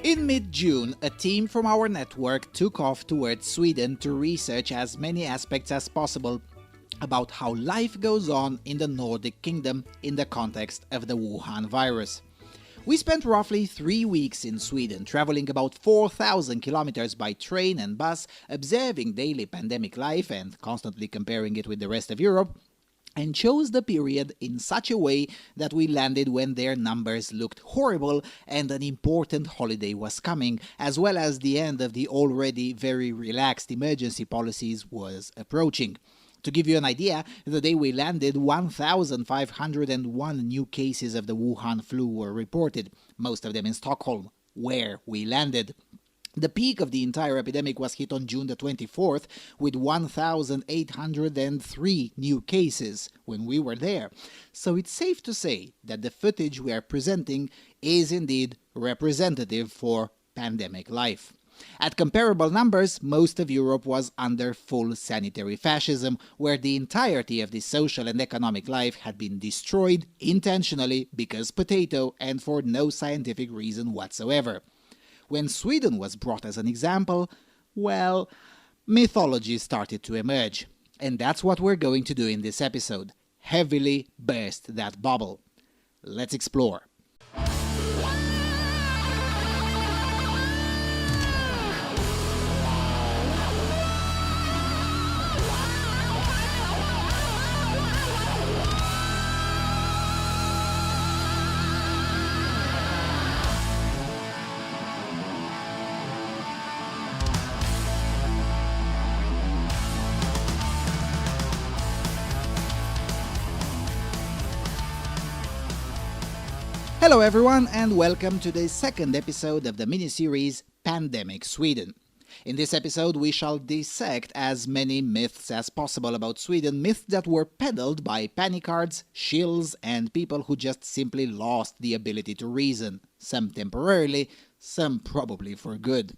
In mid-June, a team from our network took off towards Sweden to research as many aspects as possible about how life goes on in the Nordic kingdom in the context of the Wuhan virus. We spent roughly 3 weeks in Sweden, traveling about 4,000 kilometers by train and bus, observing daily pandemic life and constantly comparing it with the rest of Europe, and chose the period in such a way that we landed when their numbers looked horrible and an important holiday was coming, as well as the end of the already very relaxed emergency policies was approaching. To give you an idea, the day we landed, 1,501 new cases of the Wuhan flu were reported, most of them in Stockholm, where we landed. The peak of the entire epidemic was hit on June the 24th with 1,803 new cases when we were there. So it's safe to say that the footage we are presenting is indeed representative for pandemic life. At comparable numbers, most of Europe was under full sanitary fascism, where the entirety of the social and economic life had been destroyed intentionally because potato and for no scientific reason whatsoever. When Sweden was brought as an example, well, mythology started to emerge. And that's what we're going to do in this episode, heavily burst that bubble. Let's explore. Hello everyone and welcome to the second episode of the mini-series Pandemic Sweden. In this episode we shall dissect as many myths as possible about Sweden, myths that were peddled by panicards, shills and people who just simply lost the ability to reason, some temporarily, some probably for good.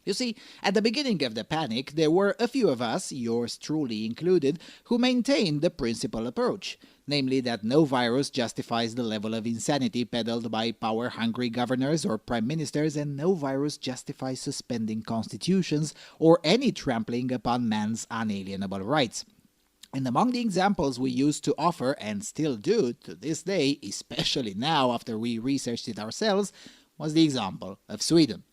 You see, at the beginning of the panic, there were a few of us, yours truly included, who maintained the principal approach, namely that no virus justifies the level of insanity peddled by power-hungry governors or prime ministers, and no virus justifies suspending constitutions or any trampling upon man's unalienable rights. And among the examples we used to offer, and still do to this day, especially now after we researched it ourselves, was the example of Sweden.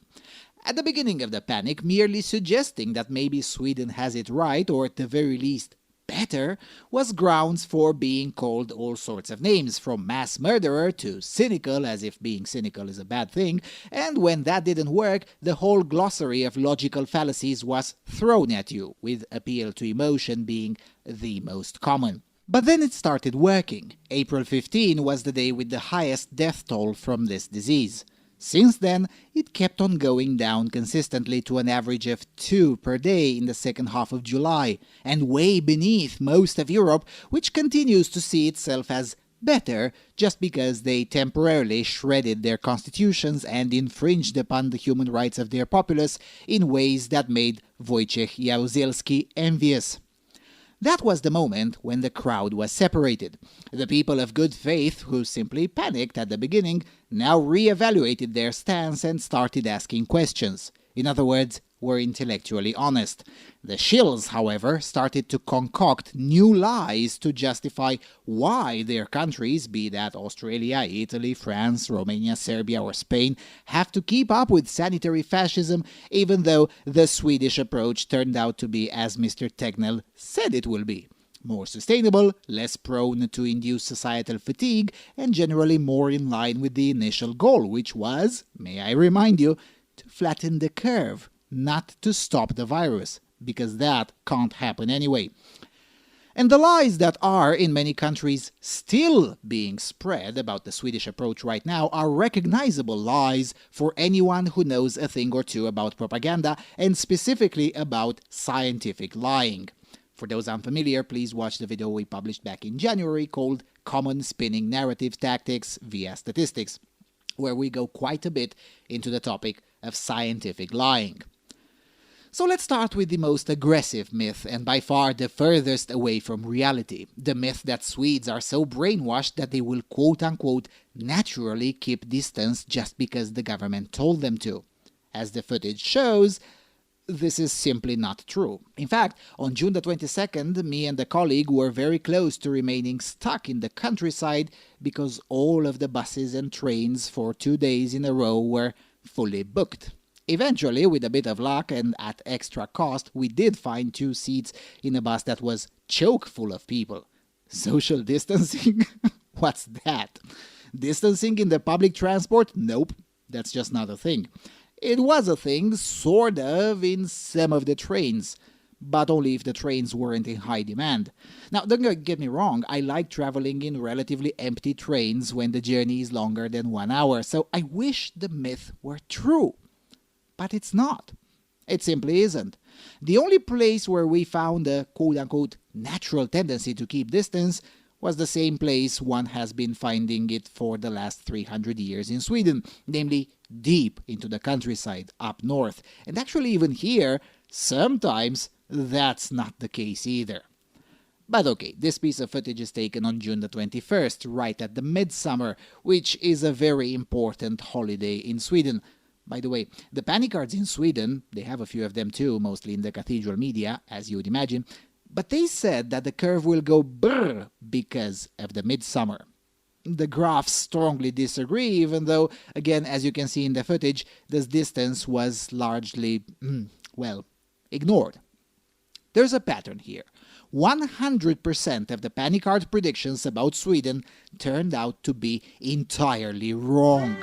At the beginning of the panic, merely suggesting that maybe Sweden has it right, or at the very least better, was grounds for being called all sorts of names, from mass murderer to cynical, as if being cynical is a bad thing, and when that didn't work, the whole glossary of logical fallacies was thrown at you, with appeal to emotion being the most common. But then it started working. April 15 was the day with the highest death toll from this disease. Since then, it kept on going down consistently to an average of 2 per day in the second half of July, and way beneath most of Europe, which continues to see itself as better just because they temporarily shredded their constitutions and infringed upon the human rights of their populace in ways that made Wojciech Jaruzelski envious. That was the moment when the crowd was separated. The people of good faith, who simply panicked at the beginning, now re-evaluated their stance and started asking questions. In other words, were intellectually honest. The shills, however, started to concoct new lies to justify why their countries, be that Australia, Italy, France, Romania, Serbia or Spain, have to keep up with sanitary fascism, even though the Swedish approach turned out to be as Mr. Tegnell said it will be. More sustainable, less prone to induce societal fatigue, and generally more in line with the initial goal, which was, may I remind you, to flatten the curve, not to stop the virus, because that can't happen anyway. And the lies that are, in many countries, still being spread about the Swedish approach right now are recognizable lies for anyone who knows a thing or two about propaganda, and specifically about scientific lying. For those unfamiliar, please watch the video we published back in January called Common Spinning Narrative Tactics via Statistics, where we go quite a bit into the topic of scientific lying. So let's start with the most aggressive myth, and by far the furthest away from reality. The myth that Swedes are so brainwashed that they will quote-unquote naturally keep distance just because the government told them to. As the footage shows, this is simply not true. In fact, on June the 22nd, me and a colleague were very close to remaining stuck in the countryside because all of the buses and trains for 2 days in a row were fully booked. Eventually, with a bit of luck and at extra cost, we did find 2 seats in a bus that was chock full of people. Social distancing? What's that? Distancing in the public transport? Nope, that's just not a thing. It was a thing, sort of, in some of the trains, but only if the trains weren't in high demand. Now, don't get me wrong, I like traveling in relatively empty trains when the journey is longer than 1 hour, so I wish the myth were true. But it's not. It simply isn't. The only place where we found a quote-unquote natural tendency to keep distance was the same place one has been finding it for the last 300 years in Sweden, namely deep into the countryside up north. And actually even here, sometimes that's not the case either. But okay, this piece of footage is taken on June the 21st, right at the midsummer, which is a very important holiday in Sweden. By the way, the panic cards in Sweden, they have a few of them too, mostly in the cathedral media, as you would imagine, but they said that the curve will go brrr because of the midsummer. The graphs strongly disagree, even though, again, as you can see in the footage, this distance was largely, ignored. There's a pattern here. 100% of the panic card predictions about Sweden turned out to be entirely wrong.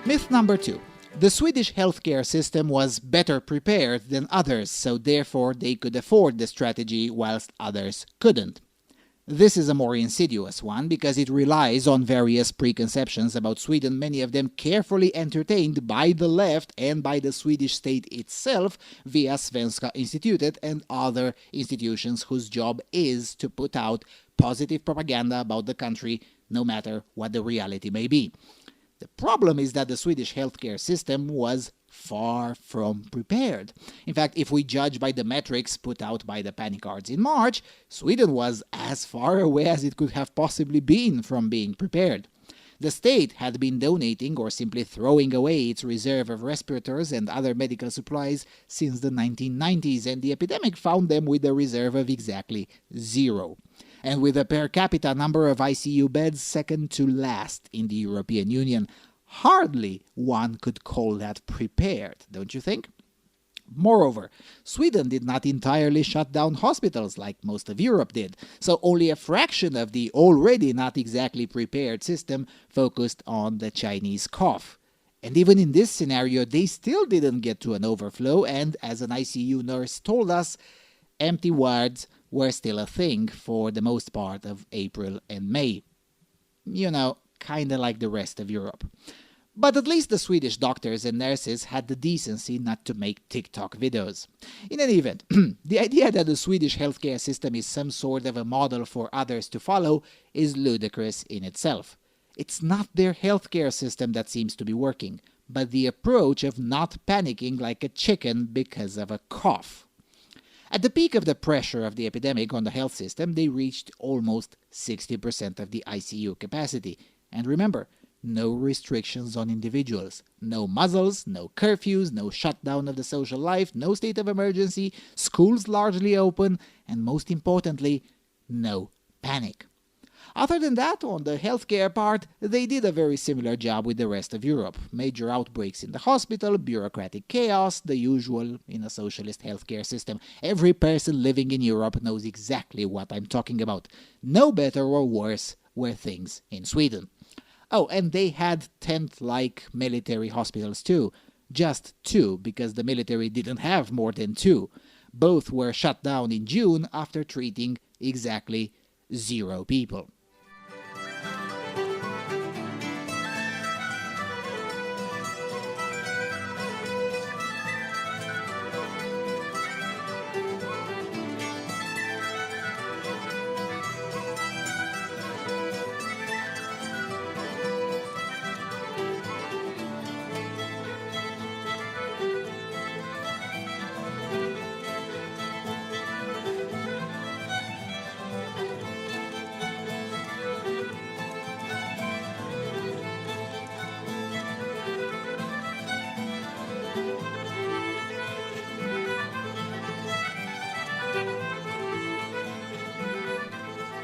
Myth number 2. The Swedish healthcare system was better prepared than others, so therefore they could afford the strategy whilst others couldn't. This is a more insidious one because it relies on various preconceptions about Sweden, many of them carefully entertained by the left and by the Swedish state itself via Svenska Institutet and other institutions whose job is to put out positive propaganda about the country, no matter what the reality may be. The problem is that the Swedish healthcare system was far from prepared. In fact, if we judge by the metrics put out by the panic cards in March, Sweden was as far away as it could have possibly been from being prepared. The state had been donating or simply throwing away its reserve of respirators and other medical supplies since the 1990s, and the epidemic found them with a reserve of exactly 0. And with a per capita number of ICU beds second to last in the European Union. Hardly one could call that prepared, don't you think? Moreover, Sweden did not entirely shut down hospitals like most of Europe did, so only a fraction of the already not exactly prepared system focused on the Chinese cough. And even in this scenario, they still didn't get to an overflow, and as an ICU nurse told us, empty wards were still a thing for the most part of April and May. You know, kinda like the rest of Europe. But at least the Swedish doctors and nurses had the decency not to make TikTok videos. In any event, the idea that the Swedish healthcare system is some sort of a model for others to follow is ludicrous in itself. It's not their healthcare system that seems to be working, but the approach of not panicking like a chicken because of a cough. At the peak of the pressure of the epidemic on the health system, they reached almost 60% of the ICU capacity. And remember, no restrictions on individuals, no muzzles, no curfews, no shutdown of the social life, no state of emergency, schools largely open, and most importantly, no panic. Other than that, on the healthcare part, they did a very similar job with the rest of Europe. Major outbreaks in the hospital, bureaucratic chaos, the usual in a socialist healthcare system. Every person living in Europe knows exactly what I'm talking about. No better or worse were things in Sweden. Oh, and they had tent-like military hospitals too. Just two, because the military didn't have more than two. Both were shut down in June after treating exactly 0 people.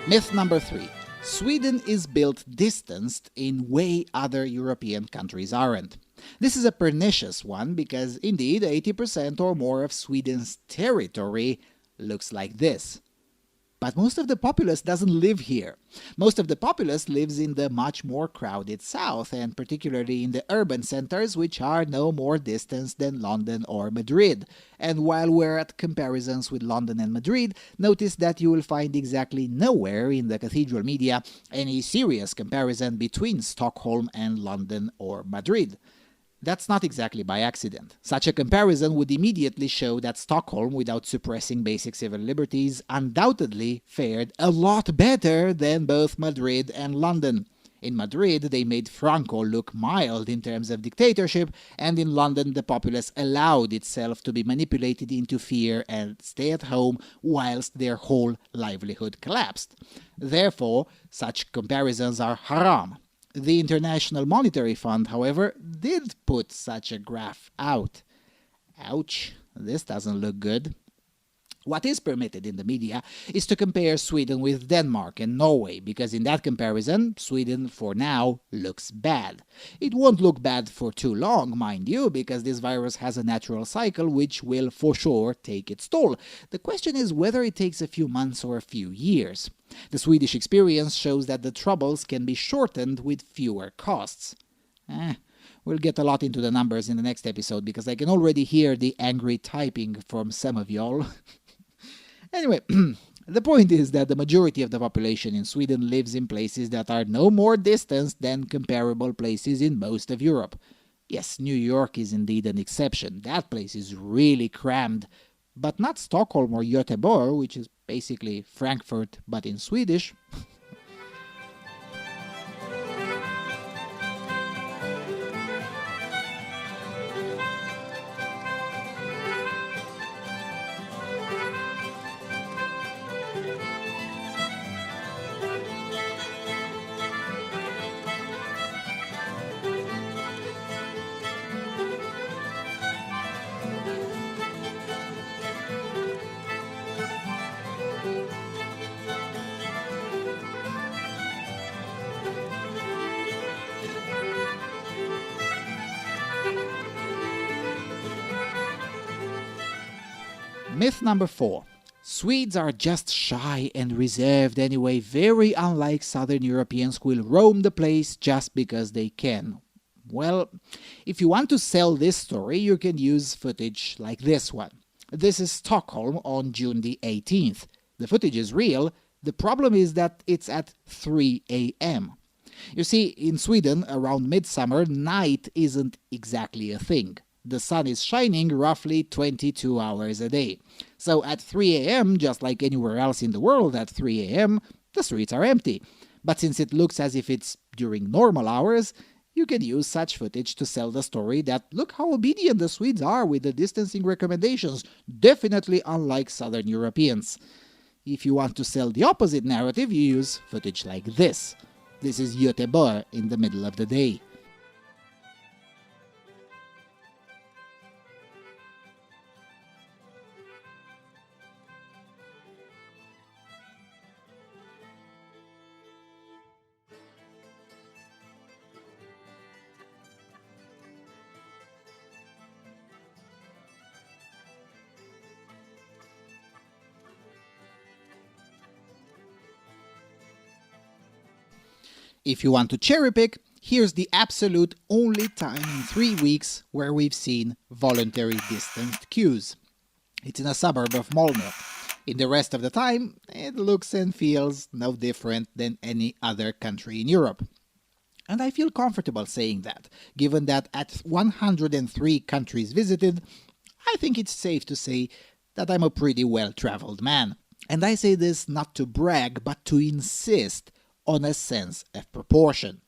Myth number 3. Sweden is built distanced in way other European countries aren't. This is a pernicious one because indeed 80% or more of Sweden's territory looks like this. But most of the populace doesn't live here. Most of the populace lives in the much more crowded south, and particularly in the urban centers, which are no more distant than London or Madrid. And while we're at comparisons with London and Madrid, notice that you will find exactly nowhere in the cathedral media any serious comparison between Stockholm and London or Madrid. That's not exactly by accident. Such a comparison would immediately show that Stockholm, without suppressing basic civil liberties, undoubtedly fared a lot better than both Madrid and London. In Madrid, they made Franco look mild in terms of dictatorship, and in London, the populace allowed itself to be manipulated into fear and stay at home whilst their whole livelihood collapsed. Therefore, such comparisons are haram. The International Monetary Fund, however, did put such a graph out. Ouch, this doesn't look good. What is permitted in the media is to compare Sweden with Denmark and Norway, because in that comparison, Sweden for now looks bad. It won't look bad for too long, mind you, because this virus has a natural cycle which will for sure take its toll. The question is whether it takes a few months or a few years. The Swedish experience shows that the troubles can be shortened with fewer costs. We'll get a lot into the numbers in the next episode because I can already hear the angry typing from some of y'all. Anyway, the point is that the majority of the population in Sweden lives in places that are no more distant than comparable places in most of Europe. Yes, New York is indeed an exception. That place is really crammed. But not Stockholm or Göteborg, which is basically Frankfurt but in Swedish. Myth number 4. Swedes are just shy and reserved anyway, very unlike Southern Europeans who will roam the place just because they can. Well, if you want to sell this story, you can use footage like this one. This is Stockholm on June the 18th. The footage is real. The problem is that it's at 3 a.m. You see, in Sweden, around midsummer, night isn't exactly a thing. The sun is shining roughly 22 hours a day. So at 3 a.m., just like anywhere else in the world at 3 a.m., the streets are empty. But since it looks as if it's during normal hours, you can use such footage to sell the story that look how obedient the Swedes are with the distancing recommendations, definitely unlike Southern Europeans. If you want to sell the opposite narrative, you use footage like this. This is Göteborg in the middle of the day. If you want to cherry pick, here's the absolute only time in 3 weeks where we've seen voluntary distanced queues. It's in a suburb of Malmö. In the rest of the time, it looks and feels no different than any other country in Europe. And I feel comfortable saying that, given that at 103 countries visited, I think it's safe to say that I'm a pretty well-traveled man. And I say this not to brag, but to insist on a sense of proportion.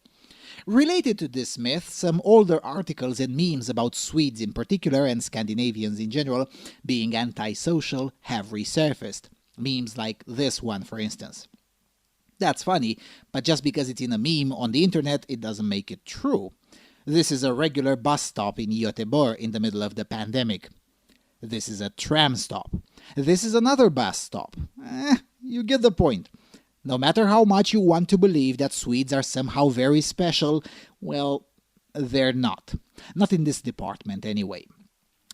Related to this myth, some older articles and memes about Swedes in particular and Scandinavians in general being antisocial have resurfaced. Memes like this one, for instance. That's funny, but just because it's in a meme on the internet, it doesn't make it true. This is a regular bus stop in Göteborg in the middle of the pandemic. This is a tram stop. This is another bus stop. You get the point. No matter how much you want to believe that Swedes are somehow very special, well, they're not. Not in this department anyway.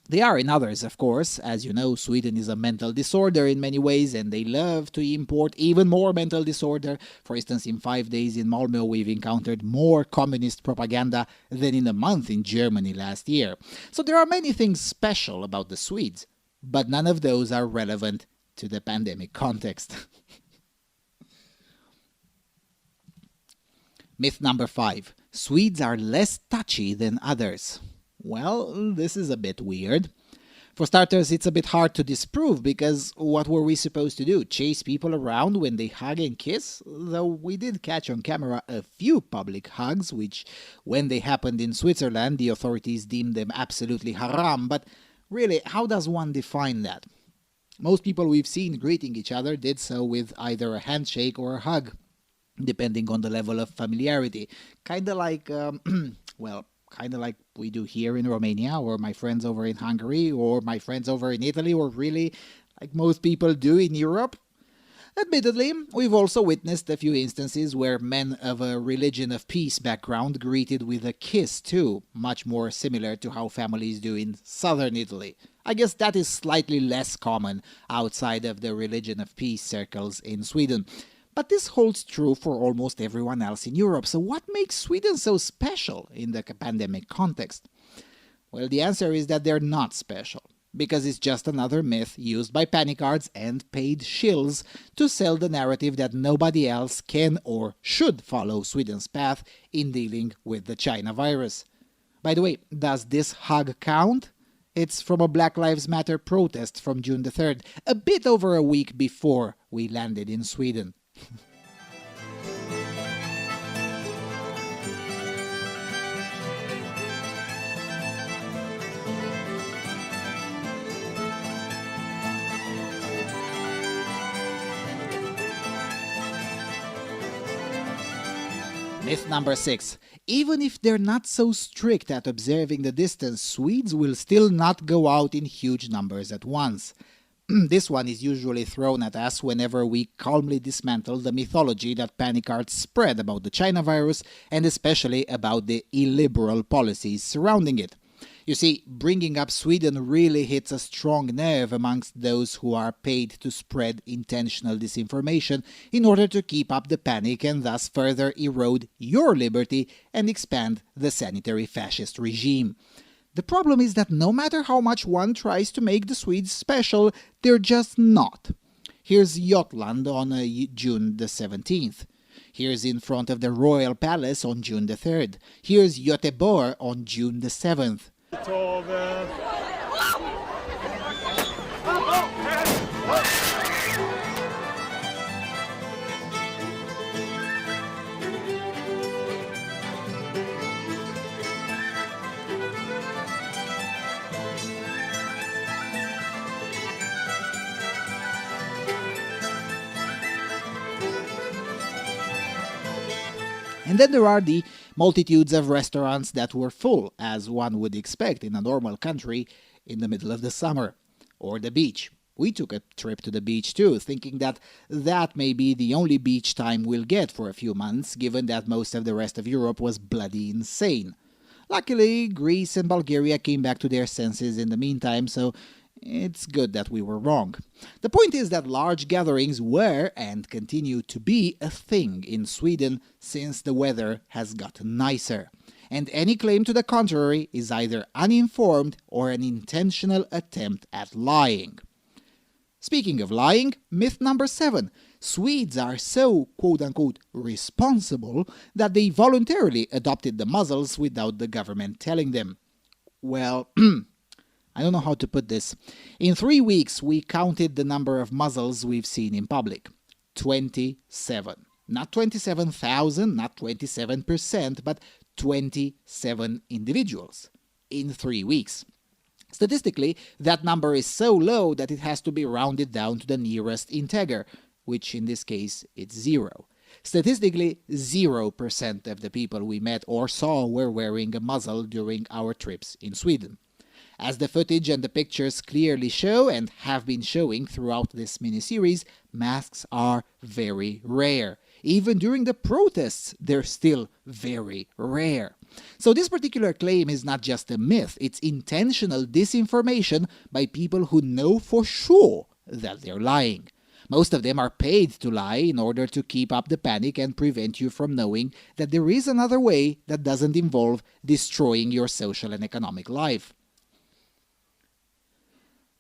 They are in others, of course. As you know, Sweden is a mental disorder in many ways, and they love to import even more mental disorder. For instance, in 5 days in Malmö, we've encountered more communist propaganda than in a month in Germany last year. So there are many things special about the Swedes, but none of those are relevant to the pandemic context. Myth number 5. Swedes are less touchy than others. Well, this is a bit weird. For starters, it's a bit hard to disprove because what were we supposed to do? Chase people around when they hug and kiss? Though we did catch on camera a few public hugs, which, when they happened in Switzerland, the authorities deemed them absolutely haram. But really, how does one define that? Most people we've seen greeting each other did so with either a handshake or a hug, depending on the level of familiarity. Kinda like, kind of like we do here in Romania, or my friends over in Hungary, or my friends over in Italy, or really like most people do in Europe. Admittedly, we've also witnessed a few instances where men of a religion of peace background greeted with a kiss too, much more similar to how families do in southern Italy. I guess that is slightly less common outside of the religion of peace circles in Sweden. But this holds true for almost everyone else in Europe, so what makes Sweden so special in the pandemic context? Well, the answer is that they're not special, because it's just another myth used by panicards and paid shills to sell the narrative that nobody else can or should follow Sweden's path in dealing with the China virus. By the way, does this hug count? It's from a Black Lives Matter protest from June the 3rd, a bit over a week before we landed in Sweden. Myth number 6. Even if they're not so strict at observing the distance, Swedes will still not go out in huge numbers at once. This one is usually thrown at us whenever we calmly dismantle the mythology that panicards spread about the China virus and especially about the illiberal policies surrounding it. You see, bringing up Sweden really hits a strong nerve amongst those who are paid to spread intentional disinformation in order to keep up the panic and thus further erode your liberty and expand the sanitary fascist regime. The problem is that no matter how much one tries to make the Swedes special, they're just not. Here's Jutland on June the 17th. Here's in front of the Royal Palace on June the 3rd. Here's Göteborg on June the 7th. And then there are the multitudes of restaurants that were full, as one would expect in a normal country, in the middle of the summer. Or the beach. We took a trip to the beach too, thinking that may be the only beach time we'll get for a few months, given that most of the rest of Europe was bloody insane. Luckily, Greece and Bulgaria came back to their senses in the meantime, so It's good that we were wrong. The point is that large gatherings were and continue to be a thing in Sweden since the weather has gotten nicer. And any claim to the contrary is either uninformed or an intentional attempt at lying. Speaking of lying, myth number 7. Swedes are so quote-unquote responsible that they voluntarily adopted the muzzles without the government telling them. Well, I don't know how to put this. In 3 weeks, we counted the number of muzzles we've seen in public. 27. Not 27,000, not 27%, but 27 individuals in 3 weeks. Statistically, that number is so low that it has to be rounded down to the nearest integer, which in this case it's 0. Statistically, 0% of the people we met or saw were wearing a muzzle during our trips in Sweden. As the footage and the pictures clearly show and have been showing throughout this mini-series, masks are very rare. Even during the protests, they're still very rare. So this particular claim is not just a myth, it's intentional disinformation by people who know for sure that they're lying. Most of them are paid to lie in order to keep up the panic and prevent you from knowing that there is another way that doesn't involve destroying your social and economic life.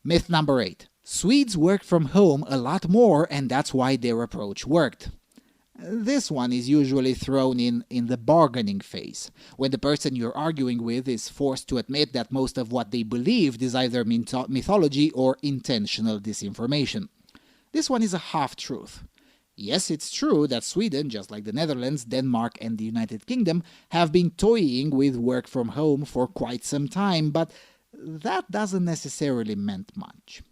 Myth number 8. Swedes work from home a lot more and that's why their approach worked. This one is usually thrown in the bargaining phase, when the person you're arguing with is forced to admit that most of what they believed is either mythology or intentional disinformation. This one is a half-truth. Yes, it's true that Sweden, just like the Netherlands, Denmark and the United Kingdom, have been toying with work from home for quite some time, but that doesn't necessarily mean much.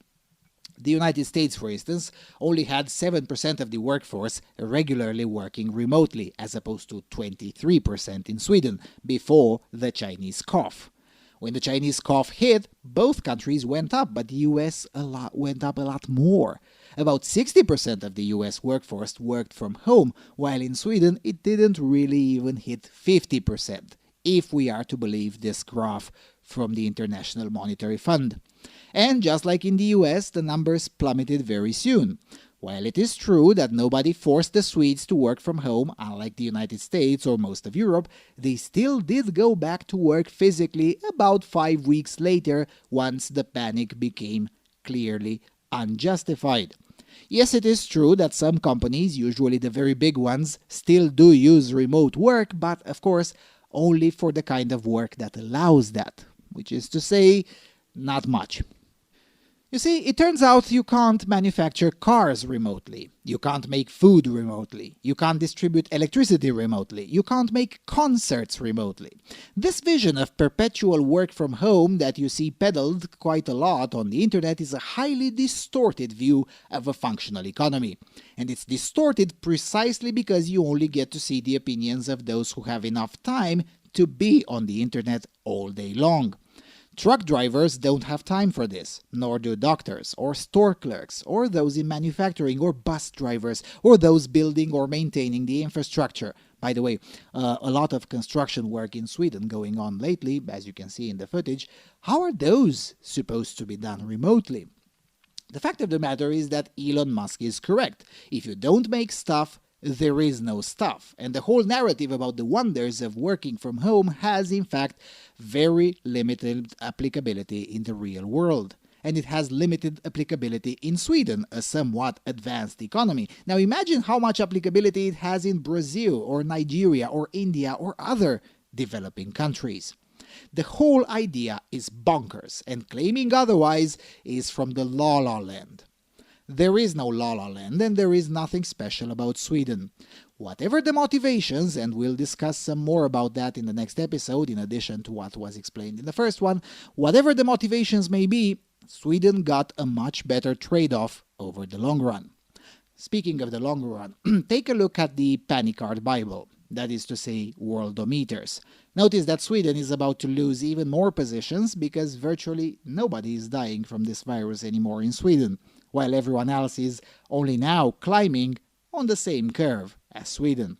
The United States, for instance, only had 7% of the workforce regularly working remotely, as opposed to 23% in Sweden before the Chinese cough. When the Chinese cough hit, both countries went up, but the US went up a lot more. About 60% of the US workforce worked from home, while in Sweden it didn't really even hit 50%, if we are to believe this graph from the International Monetary Fund. And just like in the US, the numbers plummeted very soon. While it is true that nobody forced the Swedes to work from home, unlike the United States or most of Europe, they still did go back to work physically about 5 weeks later once the panic became clearly unjustified. Yes, it is true that some companies, usually the very big ones, still do use remote work, but of course only for the kind of work that allows that, which is to say, not much. You see, it turns out you can't manufacture cars remotely, you can't make food remotely, you can't distribute electricity remotely, you can't make concerts remotely. This vision of perpetual work from home that you see peddled quite a lot on the internet is a highly distorted view of a functional economy. And it's distorted precisely because you only get to see the opinions of those who have enough time to be on the internet all day long. Truck drivers don't have time for this, nor do doctors, or store clerks, or those in manufacturing, or bus drivers, or those building or maintaining the infrastructure. By the way, a lot of construction work in Sweden going on lately, as you can see in the footage. How are those supposed to be done remotely? The fact of the matter is that Elon Musk is correct. If you don't make stuff, there is no stuff. And the whole narrative about the wonders of working from home has, in fact, very limited applicability in the real world. And it has limited applicability in Sweden, a somewhat advanced economy. Now imagine how much applicability it has in Brazil or Nigeria or India or other developing countries. The whole idea is bonkers, and claiming otherwise is from the la-la land. There is no la-la land, and there is nothing special about Sweden. Whatever the motivations, and we'll discuss some more about that in the next episode in addition to what was explained in the first one, whatever the motivations may be, Sweden got a much better trade-off over the long run. Speaking of the long run, take a look at the Panicard Bible, that is to say, worldometers. Notice that Sweden is about to lose even more positions because virtually nobody is dying from this virus anymore in Sweden, while everyone else is only now climbing on the same curve as Sweden.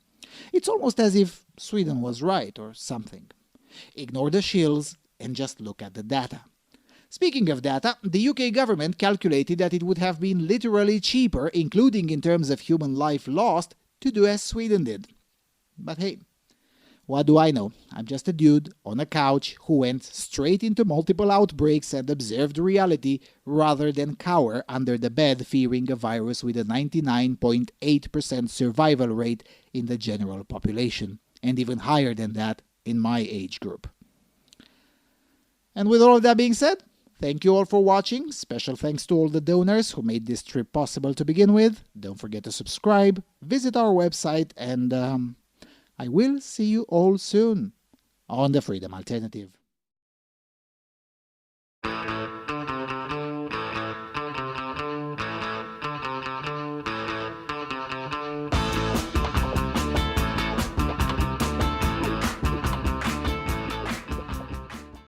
It's almost as if Sweden was right or something. Ignore the shills and just look at the data. Speaking of data, the UK government calculated that it would have been literally cheaper, including in terms of human life lost, to do as Sweden did. But hey, what do I know? I'm just a dude on a couch who went straight into multiple outbreaks and observed reality rather than cower under the bed fearing a virus with a 99.8% survival rate in the general population, and even higher than that in my age group. And with all of that being said, thank you all for watching. Special thanks to all the donors who made this trip possible to begin with. Don't forget to subscribe, visit our website, and I will see you all soon on the Freedom Alternative.